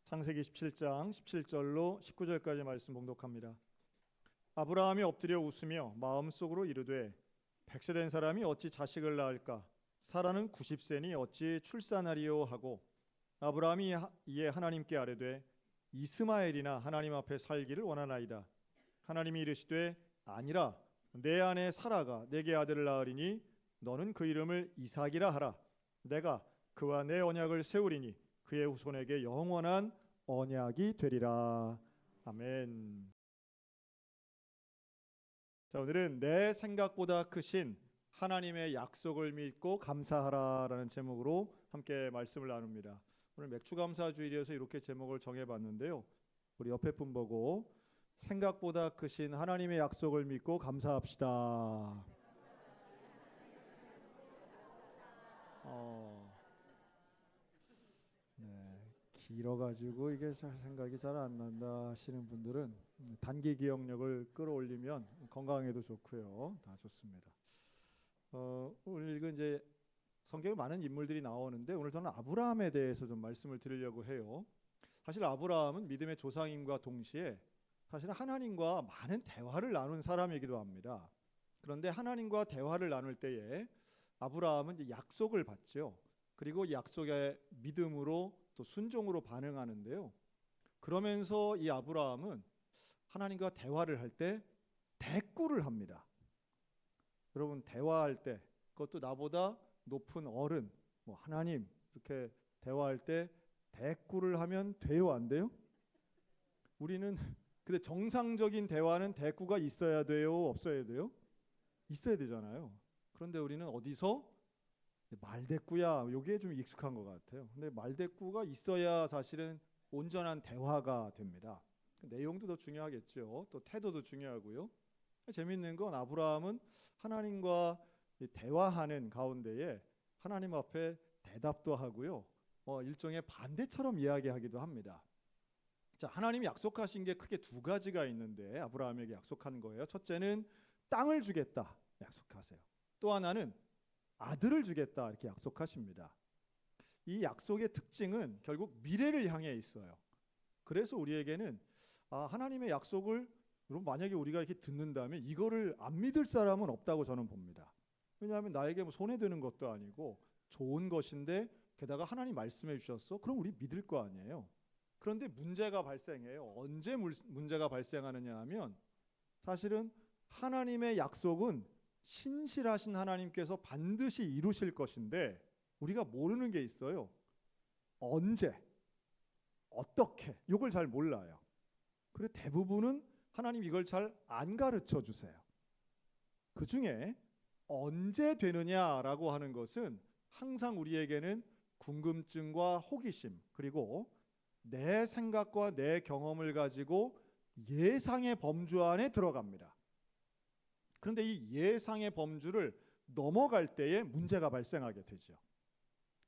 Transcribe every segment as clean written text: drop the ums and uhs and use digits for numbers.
창세기 17장 17절로 19절까지 말씀 봉독합니다. 아브라함이 엎드려 웃으며 마음속으로 이르되 100세 된 사람이 어찌 자식을 낳을까? 사라는 90세니 어찌 출산하리요 하고 아브라함이 이에 하나님께 아뢰되 이스마엘이나 하나님 앞에 살기를 원하나이다. 하나님이 이르시되 아니라 내 아내 사라가 내게 아들을 낳으리니 너는 그 이름을 이삭이라 하라. 내가 그와 내 언약을 세우리니 그의 후손에게 영원한 언약이 되리라. 아멘. 자, 오늘은 내 생각보다 크신 하나님의 약속을 믿고 감사하라라는 제목으로 함께 말씀을 나눕니다. 오늘 맥주감사주일이어서 이렇게 제목을 정해봤는데요. 우리 옆에 분 보고 생각보다 크신 하나님의 약속을 믿고 감사합시다. 길어가지고 이게 생각이 잘 안 난다 하시는 분들은 단기 기억력을 끌어올리면 건강에도 좋고요. 다 좋습니다. 오늘 읽은 이제 성경에 많은 인물들이 나오는데 오늘 저는 아브라함에 대해서 좀 말씀을 드리려고 해요. 사실 아브라함은 믿음의 조상임과 동시에 사실은 하나님과 많은 대화를 나눈 사람이기도 합니다. 그런데 하나님과 대화를 나눌 때에 아브라함은 이제 약속을 받죠. 그리고 약속에 믿음으로 또 순종으로 반응하는데요. 그러면서 이 아브라함은 하나님과 대화를 할 때 대꾸를 합니다. 여러분 대화할 때 그것도 나보다 높은 어른, 하나님 이렇게 대화할 때 대꾸를 하면 돼요, 안 돼요? 우리는 근데 정상적인 대화는 대꾸가 있어야 돼요, 없어야 돼요? 있어야 되잖아요. 그런데 우리는 어디서 말대꾸야, 요게 좀 익숙한 것 같아요. 근데 말대꾸가 있어야 사실은 온전한 대화가 됩니다. 내용도 더 중요하겠죠. 또 태도도 중요하고요. 재밌는 건 아브라함은 하나님과 대화하는 가운데에 하나님 앞에 대답도 하고요. 일종의 반대처럼 이야기하기도 합니다. 자, 하나님이 약속하신 게 크게 두 가지가 있는데 아브라함에게 약속한 거예요. 첫째는 땅을 주겠다 약속하세요. 또 하나는 아들을 주겠다 이렇게 약속하십니다. 이 약속의 특징은 결국 미래를 향해 있어요. 그래서 우리에게는 하나님의 약속을 여러분 만약에 우리가 이렇게 듣는다면 이거를 안 믿을 사람은 없다고 저는 봅니다. 왜냐하면 나에게 손해되는 것도 아니고 좋은 것인데 게다가 하나님 말씀해 주셨어? 그럼 우리 믿을 거 아니에요. 그런데 문제가 발생해요. 언제 문제가 발생하느냐 하면 사실은 하나님의 약속은 신실하신 하나님께서 반드시 이루실 것인데 우리가 모르는 게 있어요. 언제, 어떻게, 이걸 잘 몰라요. 그리고 대부분은 하나님 이걸 잘 안 가르쳐 주세요. 그 중에 언제 되느냐라고 하는 것은 항상 우리에게는 궁금증과 호기심 그리고 내 생각과 내 경험을 가지고 예상의 범주 안에 들어갑니다. 그런데 이 예상의 범주를 넘어갈 때에 문제가 발생하게 되죠.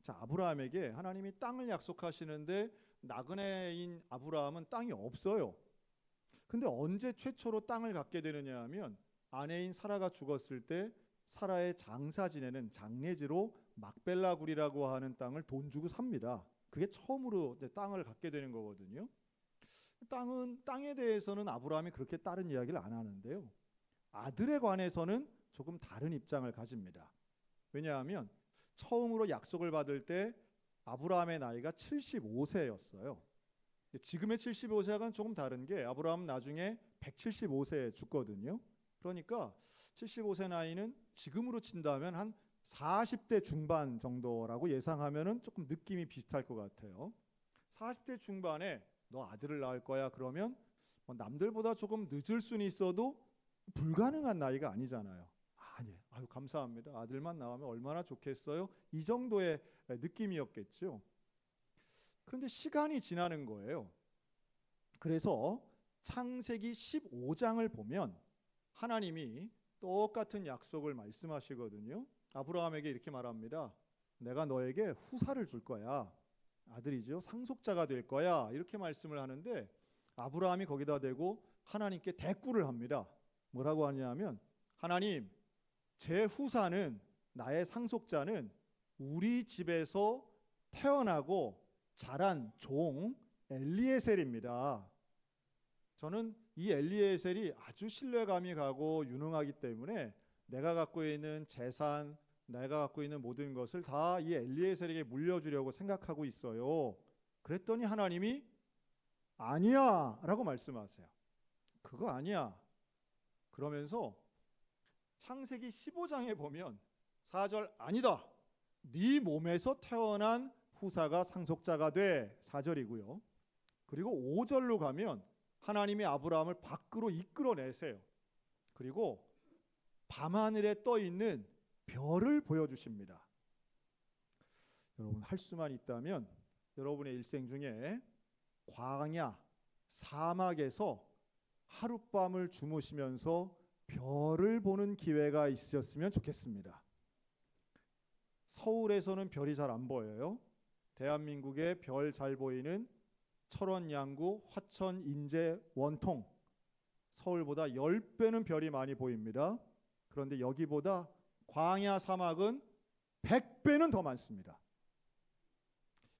자, 아브라함에게 하나님이 땅을 약속하시는데 나그네인 아브라함은 땅이 없어요. 근데 언제 최초로 땅을 갖게 되느냐 하면 아내인 사라가 죽었을 때 사라의 장사 지내는 장례지로 막벨라 굴이라고 하는 땅을 돈 주고 삽니다. 그게 처음으로 땅을 갖게 되는 거거든요. 땅에 대해서는 아브라함이 그렇게 다른 이야기를 안 하는데요. 아들에 관해서는 조금 다른 입장을 가집니다. 왜냐하면 처음으로 약속을 받을 때 아브라함의 나이가 75세였어요. 지금의 75세와는 조금 다른 게 아브라함은 나중에 175세에 죽거든요. 그러니까 75세 나이는 지금으로 친다면 한 40대 중반 정도라고 예상하면 조금 느낌이 비슷할 것 같아요. 40대 중반에 너 아들을 낳을 거야 그러면 남들보다 조금 늦을 수는 있어도 불가능한 나이가 아니잖아요. 네. 아유 감사합니다. 아들만 나오면 얼마나 좋겠어요. 이 정도의 느낌이었겠죠. 그런데 시간이 지나는 거예요. 그래서 창세기 15장을 보면 하나님이 똑같은 약속을 말씀하시거든요. 아브라함에게 이렇게 말합니다. 내가 너에게 후사를 줄 거야. 아들이죠. 상속자가 될 거야. 이렇게 말씀을 하는데 아브라함이 거기다 대고 하나님께 대꾸를 합니다. 뭐라고 하냐면 하나님, 제 후사는 나의 상속자는 우리 집에서 태어나고 자란 종 엘리에셀입니다. 저는 이 엘리에셀이 아주 신뢰감이 가고 유능하기 때문에 내가 갖고 있는 재산, 내가 갖고 있는 모든 것을 다 이 엘리에셀에게 물려주려고 생각하고 있어요. 그랬더니 하나님이 아니야 라고 말씀하세요. 그거 아니야. 그러면서 창세기 15장에 보면 4절 아니다. 네 몸에서 태어난 후사가 상속자가 돼. 4절이고요. 그리고 5절로 가면 하나님이 아브라함을 밖으로 이끌어내세요. 그리고 밤하늘에 떠 있는 별을 보여주십니다. 여러분 할 수만 있다면 여러분의 일생 중에 광야, 사막에서 하룻밤을 주무시면서 별을 보는 기회가 있으셨으면 좋겠습니다. 서울에서는 별이 잘 안 보여요. 대한민국에 별 잘 보이는 철원, 양구, 화천, 인제, 원통, 서울보다 10배는 별이 많이 보입니다. 그런데 여기보다 광야 사막은 100배는 더 많습니다.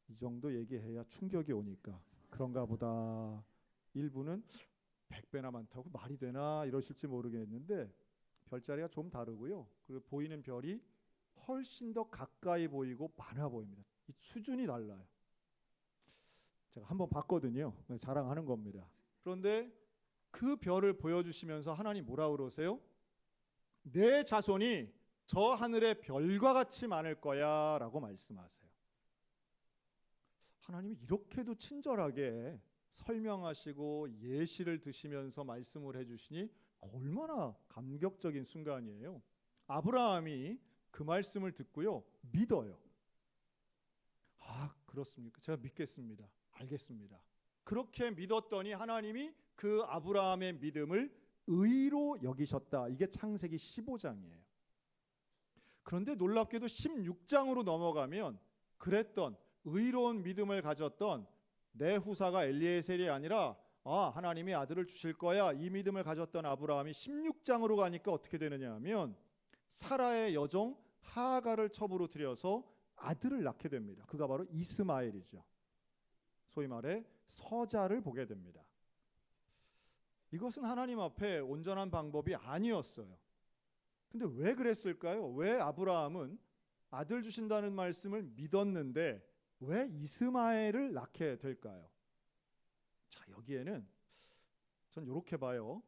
이 정도 얘기해야 충격이 오니까 그런가 보다. 일부는 100배나 많다고 말이 되나 이러실지 모르겠는데 별자리가 좀 다르고요. 그리고 보이는 별이 훨씬 더 가까이 보이고 많아 보입니다. 이 수준이 달라요. 제가 한번 봤거든요. 자랑하는 겁니다. 그런데 그 별을 보여주시면서 하나님 뭐라 그러세요? 내 자손이 저 하늘의 별과 같이 많을 거야 라고 말씀하세요. 하나님이 이렇게도 친절하게 설명하시고 예시를 드시면서 말씀을 해주시니 얼마나 감격적인 순간이에요. 아브라함이 그 말씀을 듣고요, 믿어요. 아, 그렇습니까? 제가 믿겠습니다. 알겠습니다. 그렇게 믿었더니 하나님이 그 아브라함의 믿음을 의로 여기셨다. 이게 창세기 15장이에요. 그런데 놀랍게도 16장으로 넘어가면 그랬던 의로운 믿음을 가졌던 내 후사가 엘리에셀이 아니라 하나님이 아들을 주실 거야, 이 믿음을 가졌던 아브라함이 16장으로 가니까 어떻게 되느냐 하면 사라의 여종 하가를 첩으로 들여서 아들을 낳게 됩니다. 그가 바로 이스마엘이죠. 소위 말해 서자를 보게 됩니다. 이것은 하나님 앞에 온전한 방법이 아니었어요. 근데 왜 그랬을까요? 왜 아브라함은 아들 주신다는 말씀을 믿었는데 왜 이스마엘을 낳게 될까요? 자, 여기에는 전 이렇게 봐요.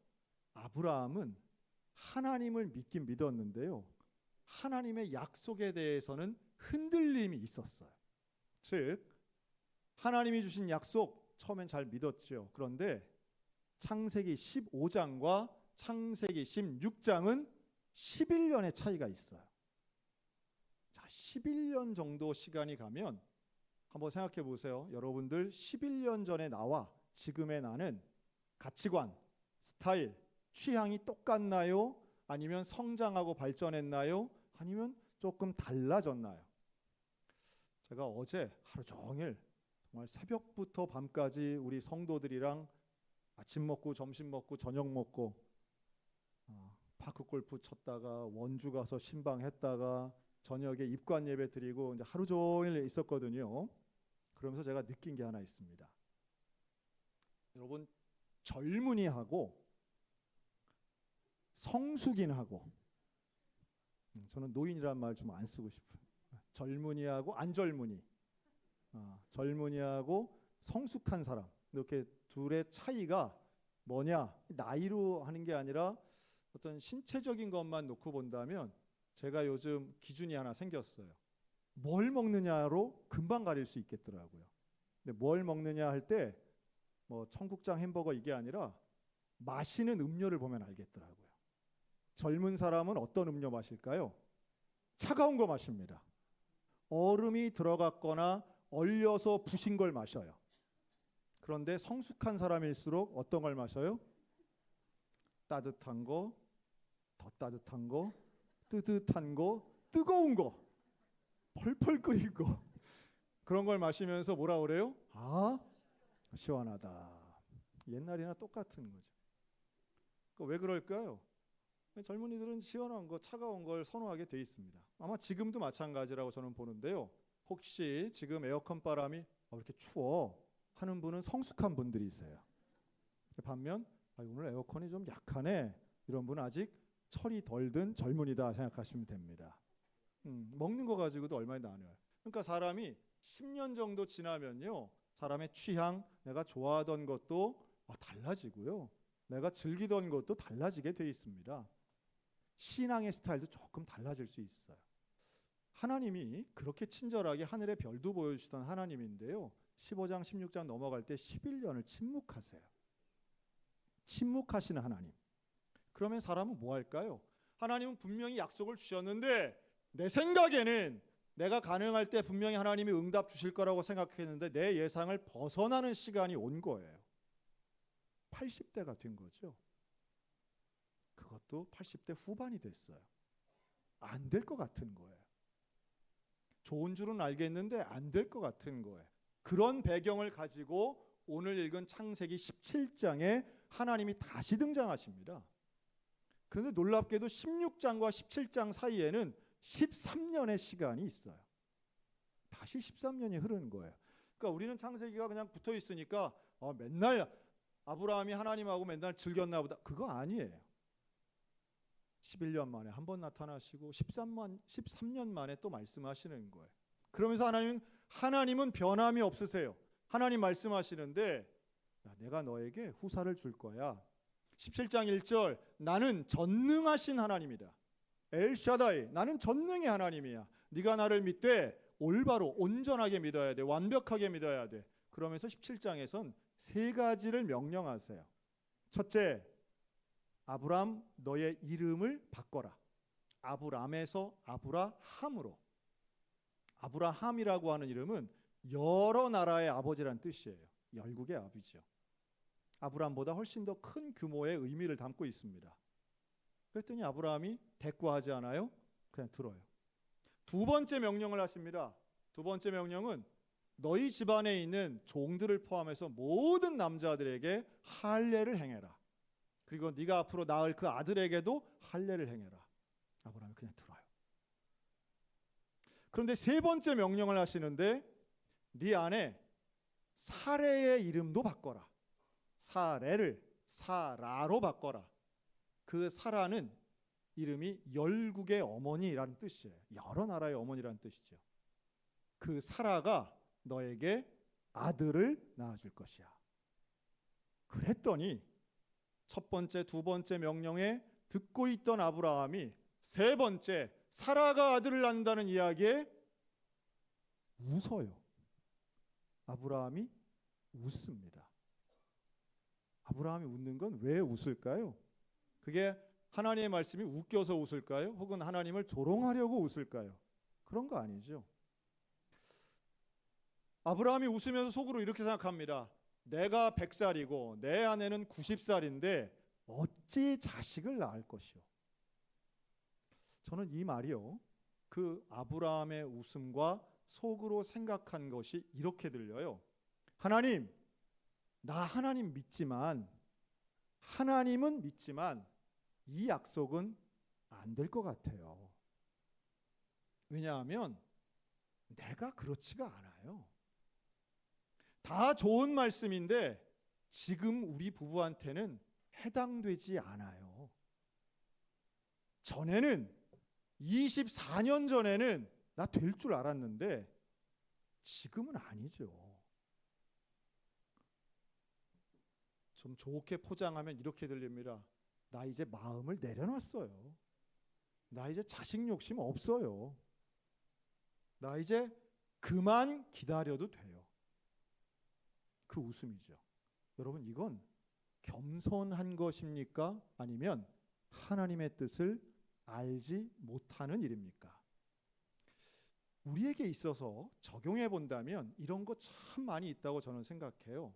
아브라함은 하나님을 믿긴 믿었는데요, 하나님의 약속에 대해서는 흔들림이 있었어요. 즉 하나님이 주신 약속 처음엔 잘 믿었죠. 그런데 창세기 15장과 창세기 16장은 11년의 차이가 있어요. 자, 11년 정도 시간이 가면 한번 생각해 보세요. 여러분들 11년 전에 나와 지금의 나는 가치관, 스타일, 취향이 똑같나요? 아니면 성장하고 발전했나요? 아니면 조금 달라졌나요? 제가 어제 하루 종일 정말 새벽부터 밤까지 우리 성도들이랑 아침 먹고 점심 먹고 저녁 먹고 파크 골프 쳤다가 원주 가서 신방했다가 저녁에 입관 예배 드리고 이제 하루 종일 있었거든요. 그러면서 제가 느낀 게 하나 있습니다. 여러분, 젊은이하고 성숙인하고, 저는 노인이란 말 좀 안 쓰고 싶어요. 젊은이하고 안절문이, 젊은이하고 성숙한 사람, 이렇게 둘의 차이가 뭐냐? 나이로 하는 게 아니라 어떤 신체적인 것만 놓고 본다면 제가 요즘 기준이 하나 생겼어요. 뭘 먹느냐로 금방 가릴 수 있겠더라고요. 근데 뭘 먹느냐 할 때 뭐 청국장 햄버거 이게 아니라 마시는 음료를 보면 알겠더라고요. 젊은 사람은 어떤 음료 마실까요? 차가운 거 마십니다. 얼음이 들어갔거나 얼려서 부신 걸 마셔요. 그런데 성숙한 사람일수록 어떤 걸 마셔요? 따뜻한 거, 더 따뜻한 거, 뜨뜻한 거, 뜨거운 거, 펄펄 끓인 거, 그런 걸 마시면서 뭐라 그래요? 시원하다. 옛날이나 똑같은 거죠. 왜 그럴까요? 젊은이들은 시원한 거, 차가운 걸 선호하게 돼 있습니다. 아마 지금도 마찬가지라고 저는 보는데요. 혹시 지금 에어컨 바람이 왜 이렇게 추워? 하는 분은 성숙한 분들이 있어요. 반면 오늘 에어컨이 좀 약하네, 이런 분은 아직 철이 덜 든 젊은이다 생각하시면 됩니다. 먹는 거 가지고도 얼마나 나눠요. 그러니까 사람이 10년 정도 지나면요, 사람의 취향, 내가 좋아하던 것도 달라지고요, 내가 즐기던 것도 달라지게 돼 있습니다. 신앙의 스타일도 조금 달라질 수 있어요. 하나님이 그렇게 친절하게 하늘의 별도 보여주시던 하나님인데요, 15장 16장 넘어갈 때 11년을 침묵하세요. 침묵하시는 하나님. 그러면 사람은 뭐 할까요? 하나님은 분명히 약속을 주셨는데 내 생각에는 내가 가능할 때 분명히 하나님이 응답 주실 거라고 생각했는데 내 예상을 벗어나는 시간이 온 거예요. 80대가 된 거죠. 그것도 80대 후반이 됐어요. 안 될 것 같은 거예요. 좋은 줄은 알겠는데 안 될 것 같은 거예요. 그런 배경을 가지고 오늘 읽은 창세기 17장에 하나님이 다시 등장하십니다. 그런데 놀랍게도 16장과 17장 사이에는 13년의 시간이 있어요. 다시 13년이 흐르는 거예요. 그러니까 우리는 창세기가 그냥 붙어 있으니까 맨날 아브라함이 하나님하고 맨날 즐겼나 보다. 그거 아니에요. 11년 만에 한 번 나타나시고 13년 만에 또 말씀하시는 거예요. 그러면서 하나님은 변함이 없으세요. 하나님 말씀하시는데 내가 너에게 후사를 줄 거야. 17장 1절, 나는 전능하신 하나님이다. 엘샤다이, 나는 전능의 하나님이야. 네가 나를 믿되 올바로 온전하게 믿어야 돼. 완벽하게 믿어야 돼. 그러면서 17장에선 세 가지를 명령하세요. 첫째, 아브람 너의 이름을 바꿔라. 아브람에서 아브라함으로. 아브라함이라고 하는 이름은 여러 나라의 아버지란 뜻이에요. 열국의 아비죠. 아브람보다 훨씬 더 큰 규모의 의미를 담고 있습니다. 그랬더니 아브라함이 대꾸하지 않아요. 그냥 들어요. 두 번째 명령을 하십니다. 두 번째 명령은 너희 집안에 있는 종들을 포함해서 모든 남자들에게 할례를 행해라. 그리고 네가 앞으로 낳을 그 아들에게도 할례를 행해라. 아브라함이 그냥 들어요. 그런데 세 번째 명령을 하시는데 네 안에 사레의 이름도 바꿔라. 사레를 사라로 바꿔라. 그 사라는 이름이 열국의 어머니라는 뜻이에요. 여러 나라의 어머니라는 뜻이죠. 그 사라가 너에게 아들을 낳아줄 것이야. 그랬더니 첫 번째, 두 번째 명령에 듣고 있던 아브라함이 세 번째 사라가 아들을 낳는다는 이야기에 웃어요. 아브라함이 웃습니다. 아브라함이 웃는 건 왜 웃을까요? 그게 하나님의 말씀이 웃겨서 웃을까요? 혹은 하나님을 조롱하려고 웃을까요? 그런 거 아니죠. 아브라함이 웃으면서 속으로 이렇게 생각합니다. 내가 100살이고 내 아내는 90살인데 어찌 자식을 낳을 것이요. 저는 이 말이요, 그 아브라함의 웃음과 속으로 생각한 것이 이렇게 들려요. 하나님, 나 하나님 믿지만, 하나님은 믿지만 이 약속은 안 될 것 같아요. 왜냐하면 내가 그렇지가 않아요. 다 좋은 말씀인데 지금 우리 부부한테는 해당되지 않아요. 전에는 24년 전에는 나 될 줄 알았는데 지금은 아니죠. 좀 좋게 포장하면 이렇게 들립니다. 나 이제 마음을 내려놨어요. 나 이제 자식 욕심 없어요. 나 이제 그만 기다려도 돼요. 그 웃음이죠. 여러분, 이건 겸손한 것입니까? 아니면 하나님의 뜻을 알지 못하는 일입니까? 우리에게 있어서 적용해 본다면 이런 거 참 많이 있다고 저는 생각해요.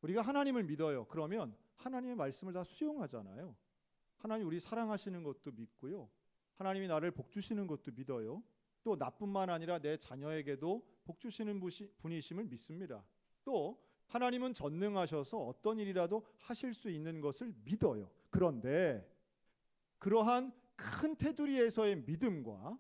우리가 하나님을 믿어요. 그러면 하나님의 말씀을 다 수용하잖아요. 하나님 우리 사랑하시는 것도 믿고요. 하나님이 나를 복 주시는 것도 믿어요. 또 나뿐만 아니라 내 자녀에게도 복 주시는 분이심을 믿습니다. 또 하나님은 전능하셔서 어떤 일이라도 하실 수 있는 것을 믿어요. 그런데 그러한 큰 테두리에서의 믿음과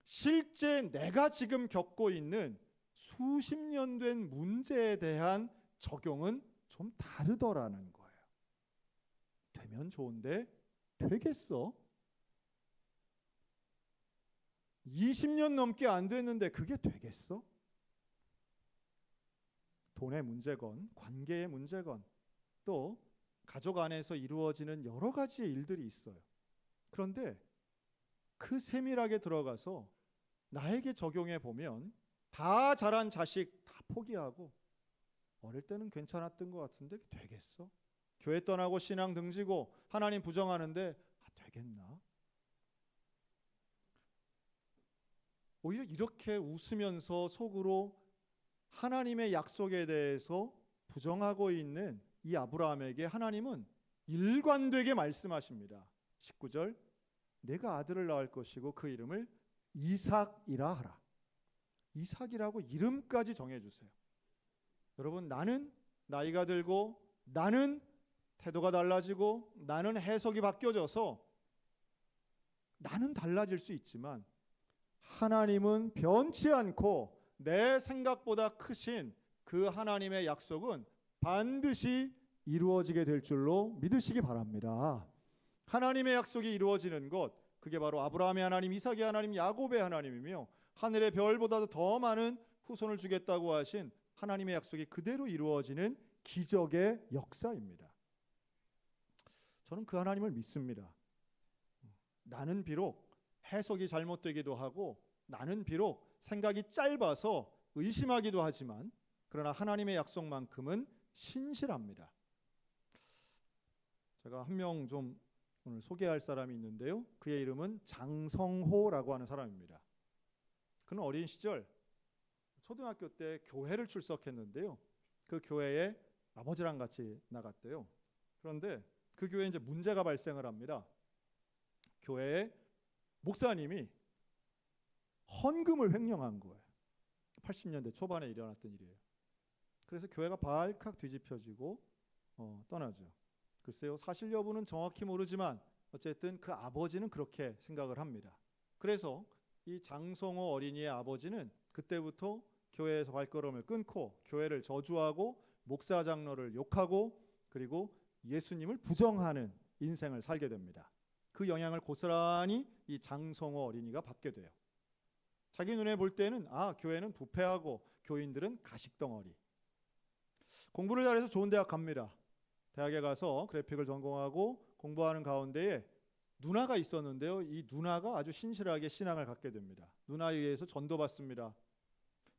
실제 내가 지금 겪고 있는 수십 년 된 문제에 대한 적용은 좀 다르더라는 거예요. 되면 좋은데 되겠어? 20년 넘게 안 됐는데 그게 되겠어? 돈의 문제건 관계의 문제건 또 가족 안에서 이루어지는 여러 가지의 일들이 있어요. 그런데 그 세밀하게 들어가서 나에게 적용해 보면 다 자란 자식 다 포기하고 어릴 때는 괜찮았던 것 같은데 되겠어? 교회 떠나고 신앙 등지고 하나님 부정하는데 되겠나? 오히려 이렇게 웃으면서 속으로 하나님의 약속에 대해서 부정하고 있는 이 아브라함에게 하나님은 일관되게 말씀하십니다. 19절, 내가 아들을 낳을 것이고 그 이름을 이삭이라 하라. 이삭이라고 이름까지 정해주세요. 여러분, 나는 나이가 들고 나는 태도가 달라지고 나는 해석이 바뀌어져서 나는 달라질 수 있지만 하나님은 변치 않고 내 생각보다 크신 그 하나님의 약속은 반드시 이루어지게 될 줄로 믿으시기 바랍니다. 하나님의 약속이 이루어지는 것, 그게 바로 아브라함의 하나님, 이삭의 하나님, 야곱의 하나님이며 하늘의 별보다도 더 많은 후손을 주겠다고 하신 하나님의 약속이 그대로 이루어지는 기적의 역사입니다. 저는 그 하나님을 믿습니다. 나는 비록 해석이 잘못되기도 하고 나는 비록 생각이 짧아서 의심하기도 하지만 그러나 하나님의 약속만큼은 신실합니다. 제가 한 명 좀 오늘 소개할 사람이 있는데요. 그의 이름은 장성호라고 하는 사람입니다. 그는 어린 시절 초등학교 때 교회를 출석했는데요. 그 교회에 아버지랑 같이 나갔대요. 그런데 그 교회에 이제 문제가 발생을 합니다. 교회에 목사님이 헌금을 횡령한 거예요. 80년대 초반에 일어났던 일이에요. 그래서 교회가 발칵 뒤집혀지고 떠나죠. 글쎄요, 사실 여부는 정확히 모르지만 어쨌든 그 아버지는 그렇게 생각을 합니다. 그래서 이 장성호 어린이의 아버지는 그때부터 교회에서 발걸음을 끊고 교회를 저주하고 목사 장로를 욕하고 그리고 예수님을 부정하는 인생을 살게 됩니다. 그 영향을 고스란히 이 장성호 어린이가 받게 돼요. 자기 눈에 볼 때는 교회는 부패하고 교인들은 가식덩어리. 공부를 잘해서 좋은 대학 갑니다. 대학에 가서 그래픽을 전공하고 공부하는 가운데에 누나가 있었는데요. 이 누나가 아주 신실하게 신앙을 갖게 됩니다. 누나에 의해서 전도받습니다.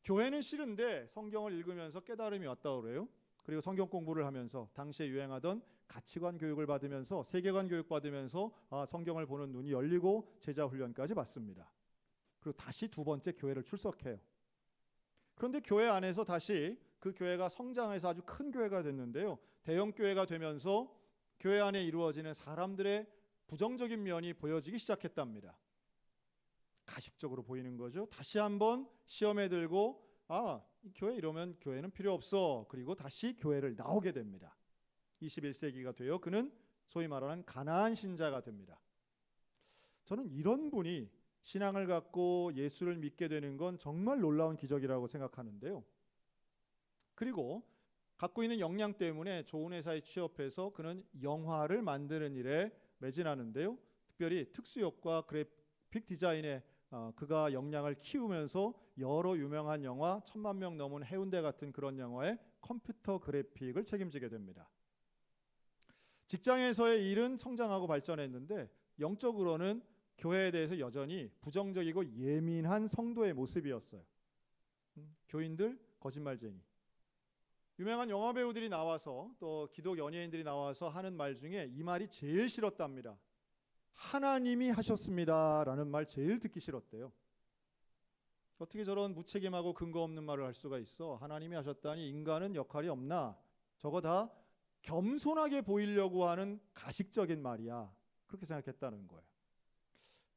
교회는 싫은데 성경을 읽으면서 깨달음이 왔다고 그래요. 그리고 성경 공부를 하면서 당시에 유행하던 가치관 교육을 받으면서 세계관 교육 받으면서 성경을 보는 눈이 열리고 제자 훈련까지 받습니다. 그리고 다시 두 번째 교회를 출석해요. 그런데 교회 안에서 다시 그 교회가 성장해서 아주 큰 교회가 됐는데요. 대형 교회가 되면서 교회 안에 이루어지는 사람들의 부정적인 면이 보여지기 시작했답니다. 가식적으로 보이는 거죠. 다시 한번 시험에 들고 이 교회 이러면 교회는 필요 없어. 그리고 다시 교회를 나오게 됩니다. 21세기가 되어 그는 소위 말하는 가나안 신자가 됩니다. 저는 이런 분이 신앙을 갖고 예수를 믿게 되는 건 정말 놀라운 기적이라고 생각하는데요. 그리고 갖고 있는 역량 때문에 좋은 회사에 취업해서 그는 영화를 만드는 일에 매진하는데요. 특별히 특수효과 그래픽 디자인에 그가 역량을 키우면서 여러 유명한 영화 1000만 명 넘은 해운대 같은 그런 영화의 컴퓨터 그래픽을 책임지게 됩니다. 직장에서의 일은 성장하고 발전했는데 영적으로는 교회에 대해서 여전히 부정적이고 예민한 성도의 모습이었어요. 교인들 거짓말쟁이. 유명한 영화 배우들이 나와서 또 기독 연예인들이 나와서 하는 말 중에 이 말이 제일 싫었답니다. 하나님이 하셨습니다 라는 말 제일 듣기 싫었대요. 어떻게 저런 무책임하고 근거 없는 말을 할 수가 있어. 하나님이 하셨다니 인간은 역할이 없나. 저거 다 겸손하게 보이려고 하는 가식적인 말이야. 그렇게 생각했다는 거예요.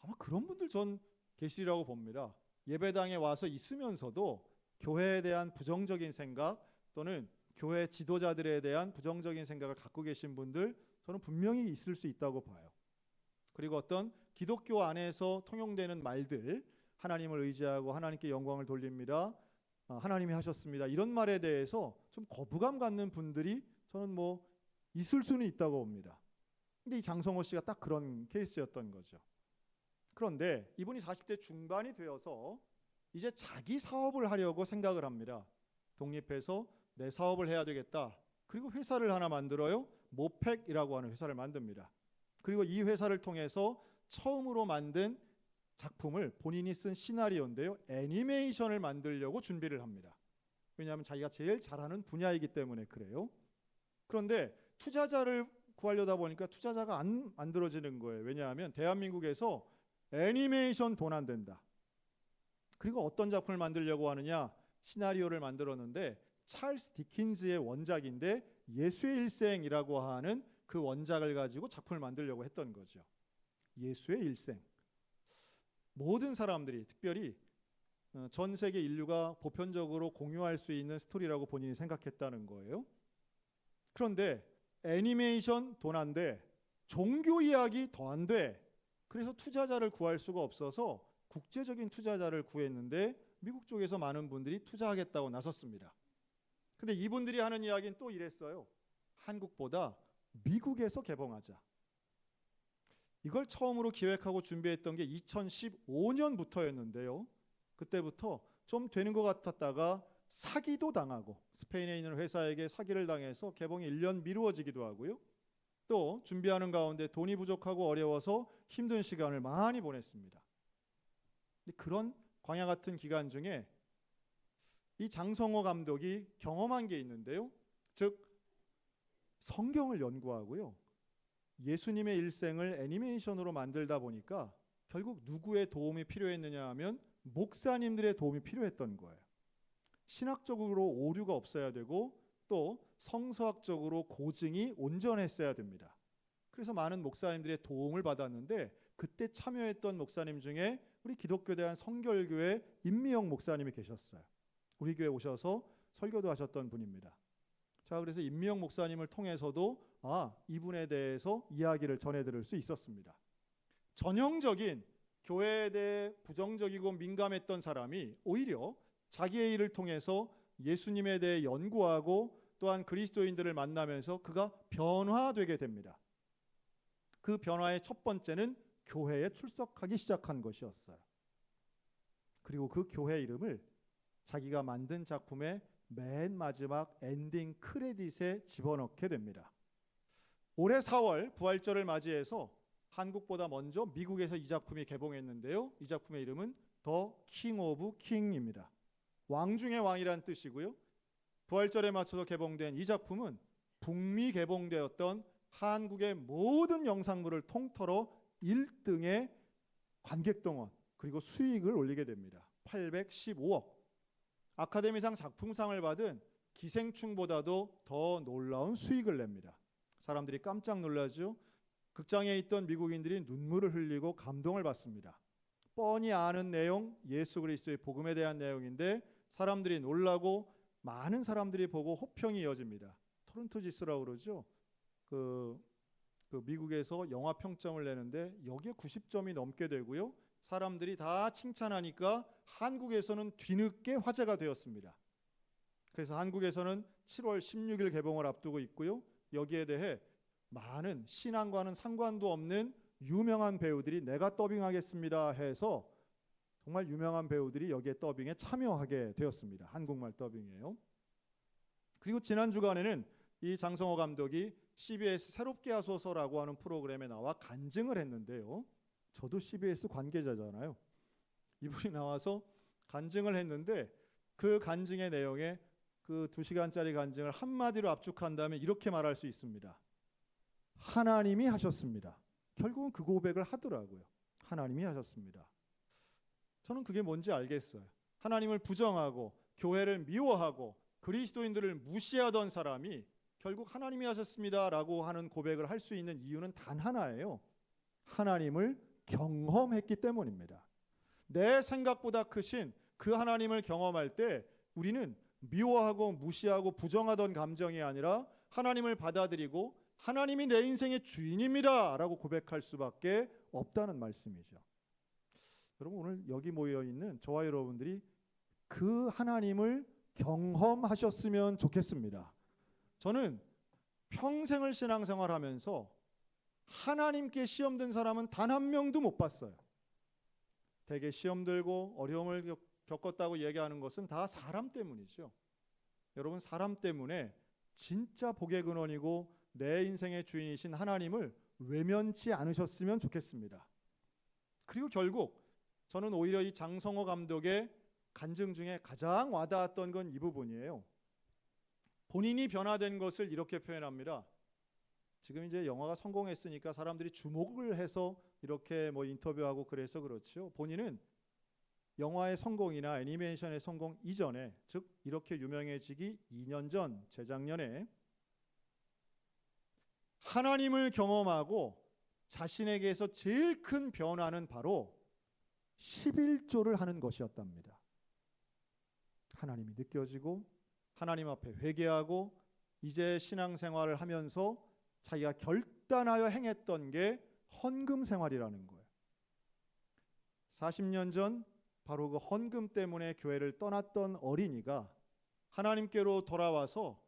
아마 그런 분들 전 계시리라고 봅니다. 예배당에 와서 있으면서도 교회에 대한 부정적인 생각 또는 교회 지도자들에 대한 부정적인 생각을 갖고 계신 분들 저는 분명히 있을 수 있다고 봐요. 그리고 어떤 기독교 안에서 통용되는 말들, 하나님을 의지하고 하나님께 영광을 돌립니다. 하나님이 하셨습니다. 이런 말에 대해서 좀 거부감 갖는 분들이 저는 있을 수는 있다고 봅니다. 근데 이 장성호 씨가 딱 그런 케이스였던 거죠. 그런데 이분이 40대 중반이 되어서 이제 자기 사업을 하려고 생각을 합니다. 독립해서 내 사업을 해야 되겠다. 그리고 회사를 하나 만들어요. 모팩이라고 하는 회사를 만듭니다. 그리고 이 회사를 통해서 처음으로 만든 작품을 본인이 쓴 시나리오인데요. 애니메이션을 만들려고 준비를 합니다. 왜냐하면 자기가 제일 잘하는 분야이기 때문에 그래요. 그런데 투자자를 구하려다 보니까 투자자가 안 만들어지는 거예요. 왜냐하면 대한민국에서 애니메이션 돈 안 된다. 그리고 어떤 작품을 만들려고 하느냐? 시나리오를 만들었는데 찰스 디킨즈의 원작인데 예수의 일생이라고 하는 그 원작을 가지고 작품을 만들려고 했던 거죠. 예수의 일생. 모든 사람들이 특별히 전 세계 인류가 보편적으로 공유할 수 있는 스토리라고 본인이 생각했다는 거예요. 그런데 애니메이션 돈 안 돼. 종교 이야기 더 안 돼. 그래서 투자자를 구할 수가 없어서 국제적인 투자자를 구했는데 미국 쪽에서 많은 분들이 투자하겠다고 나섰습니다. 근데 이분들이 하는 이야기는 또 이랬어요. 한국보다 미국에서 개봉하자. 이걸 처음으로 기획하고 준비했던 게 2015년부터였는데요. 그때부터 좀 되는 것 같았다가 사기도 당하고 스페인에 있는 회사에게 사기를 당해서 개봉이 1년 미루어지기도 하고요. 또 준비하는 가운데 돈이 부족하고 어려워서 힘든 시간을 많이 보냈습니다. 그런 광야 같은 기간 중에 이 장성호 감독이 경험한 게 있는데요. 즉 성경을 연구하고요. 예수님의 일생을 애니메이션으로 만들다 보니까 결국 누구의 도움이 필요했느냐 하면 목사님들의 도움이 필요했던 거예요. 신학적으로 오류가 없어야 되고 또 성서학적으로 고증이 온전했어야 됩니다. 그래서 많은 목사님들의 도움을 받았는데 그때 참여했던 목사님 중에 우리 기독교대한 성결교회 임미영 목사님이 계셨어요. 우리 교회 오셔서 설교도 하셨던 분입니다. 자, 그래서 임미영 목사님을 통해서도 이분에 대해서 이야기를 전해드릴 수 있었습니다. 전형적인 교회에 대해 부정적이고 민감했던 사람이 오히려 자기의 일을 통해서 예수님에 대해 연구하고 또한 그리스도인들을 만나면서 그가 변화되게 됩니다. 그 변화의 첫 번째는 교회에 출석하기 시작한 것이었어요. 그리고 그 교회 이름을 자기가 만든 작품의 맨 마지막 엔딩 크레딧에 집어넣게 됩니다. 올해 4월 부활절을 맞이해서 한국보다 먼저 미국에서 이 작품이 개봉했는데요. 이 작품의 이름은 더 킹 오브 킹입니다. 왕 중의 왕이란 뜻이고요. 부활절에 맞춰서 개봉된 이 작품은 북미 개봉되었던 한국의 모든 영상물을 통틀어 1등의 관객 동원 그리고 수익을 올리게 됩니다. 815억. 아카데미상 작품상을 받은 기생충보다도 더 놀라운 수익을 냅니다. 사람들이 깜짝 놀라죠. 극장에 있던 미국인들이 눈물을 흘리고 감동을 받습니다. 뻔히 아는 내용, 예수 그리스도의 복음에 대한 내용인데 사람들이 놀라고 많은 사람들이 보고 호평이 이어집니다. 토론토 지수라고 그러죠. 그 미국에서 영화 평점을 내는데 여기에 90점이 넘게 되고요. 사람들이 다 칭찬하니까 한국에서는 뒤늦게 화제가 되었습니다. 그래서 한국에서는 7월 16일 개봉을 앞두고 있고요. 여기에 대해 많은 신앙과는 상관도 없는 유명한 배우들이 내가 더빙하겠습니다 해서 정말 유명한 배우들이 여기에 더빙에 참여하게 되었습니다. 한국말 더빙이에요. 그리고 지난 주간에는 이 장성호 감독이 CBS 새롭게 하소서라고 하는 프로그램에 나와 간증을 했는데요. 저도 CBS 관계자잖아요. 이분이 나와서 간증을 했는데 그 간증의 내용에 그 2시간짜리 간증을 한마디로 압축한다면 이렇게 말할 수 있습니다. 하나님이 하셨습니다. 결국은 그 고백을 하더라고요. 하나님이 하셨습니다. 저는 그게 뭔지 알겠어요. 하나님을 부정하고 교회를 미워하고 그리스도인들을 무시하던 사람이 결국 하나님이 하셨습니다라고 하는 고백을 할 수 있는 이유는 단 하나예요. 하나님을 경험했기 때문입니다. 내 생각보다 크신 그 하나님을 경험할 때 우리는 미워하고 무시하고 부정하던 감정이 아니라 하나님을 받아들이고 하나님이 내 인생의 주인입니다 라고 고백할 수밖에 없다는 말씀이죠. 여러분 오늘 여기 모여 있는 저와 여러분들이 그 하나님을 경험하셨으면 좋겠습니다. 저는 평생을 신앙생활하면서 하나님께 시험 든 사람은 단 한 명도 못 봤어요. 대개 시험 들고 어려움을 겪었다고 얘기하는 것은 다 사람 때문이죠. 여러분, 사람 때문에 진짜 복의 근원이고 내 인생의 주인이신 하나님을 외면치 않으셨으면 좋겠습니다. 그리고 결국 저는 오히려 이 장성호 감독의 간증 중에 가장 와닿았던 건 이 부분이에요. 본인이 변화된 것을 이렇게 표현합니다. 지금 이제 영화가 성공했으니까 사람들이 주목을 해서 이렇게 뭐 인터뷰하고 그래서 그렇죠. 본인은 영화의 성공이나 애니메이션의 성공 이전에, 즉 이렇게 유명해지기 2년 전, 재작년에 하나님을 경험하고 자신에게서 제일 큰 변화는 바로 11조를 하는 것이었답니다. 하나님이 느껴지고 하나님 앞에 회개하고 이제 신앙생활을 하면서 자기가 결단하여 행했던 게 헌금 생활이라는 거예요. 40년 전 바로 그 헌금 때문에 교회를 떠났던 어린이가 하나님께로 돌아와서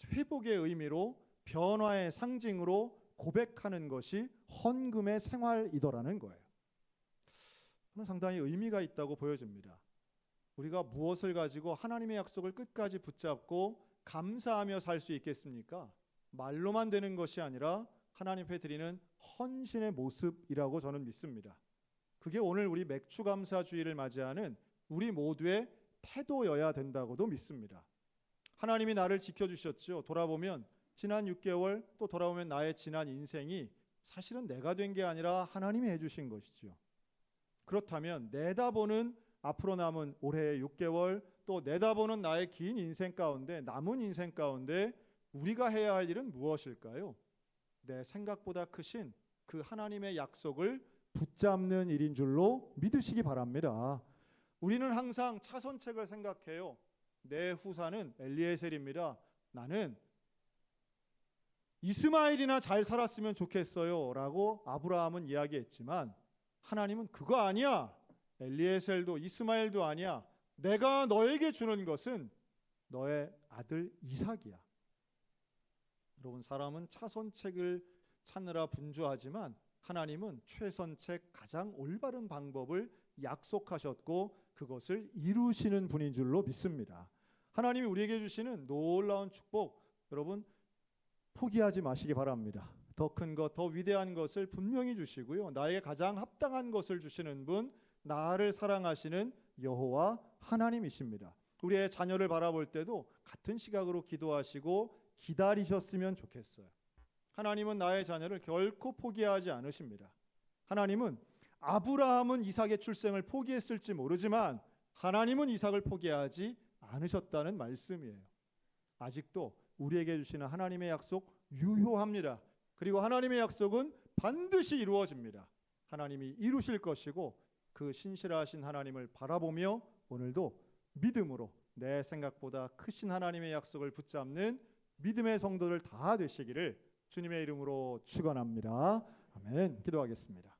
회복의 의미로 변화의 상징으로 고백하는 것이 헌금의 생활이더라는 거예요. 저는 상당히 의미가 있다고 보여집니다. 우리가 무엇을 가지고 하나님의 약속을 끝까지 붙잡고 감사하며 살 수 있겠습니까? 말로만 되는 것이 아니라 하나님 앞에 드리는 헌신의 모습이라고 저는 믿습니다. 그게 오늘 우리 맥주감사주의를 맞이하는 우리 모두의 태도여야 된다고도 믿습니다. 하나님이 나를 지켜주셨죠. 돌아보면 지난 6개월, 또 돌아보면 나의 지난 인생이 사실은 내가 된 게 아니라 하나님이 해주신 것이죠. 그렇다면 내다보는 앞으로 남은 올해의 6개월, 또 내다보는 나의 긴 인생 가운데, 남은 인생 가운데 우리가 해야 할 일은 무엇일까요? 내 생각보다 크신 그 하나님의 약속을 붙잡는 일인 줄로 믿으시기 바랍니다. 우리는 항상 차선책을 생각해요. 내 후사는 엘리에셀입니다. 나는 이스마엘이나 잘 살았으면 좋겠어요 라고 아브라함은 이야기했지만 하나님은 그거 아니야. 엘리에셀도 이스마엘도 아니야. 내가 너에게 주는 것은 너의 아들 이삭이야. 여러분, 사람은 차선책을 찾느라 분주하지만 하나님은 최선책, 가장 올바른 방법을 약속하셨고 그것을 이루시는 분인 줄로 믿습니다. 하나님이 우리에게 주시는 놀라운 축복, 여러분 포기하지 마시기 바랍니다. 더 큰 것, 더 위대한 것을 분명히 주시고요. 나에게 가장 합당한 것을 주시는 분, 나를 사랑하시는 여호와 하나님이십니다. 우리의 자녀를 바라볼 때도 같은 시각으로 기도하시고 기다리셨으면 좋겠어요. 하나님은 나의 자녀를 결코 포기하지 않으십니다. 하나님은 아브라함은 이삭의 출생을 포기했을지 모르지만 하나님은 이삭을 포기하지 않으셨다는 말씀이에요. 아직도 우리에게 주시는 하나님의 약속 유효합니다. 그리고 하나님의 약속은 반드시 이루어집니다. 하나님이 이루실 것이고 그 신실하신 하나님을 바라보며 오늘도 믿음으로 내 생각보다 크신 하나님의 약속을 붙잡는 믿음의 성도들 다 되시기를 주님의 이름으로 축원합니다. 아멘. 기도하겠습니다.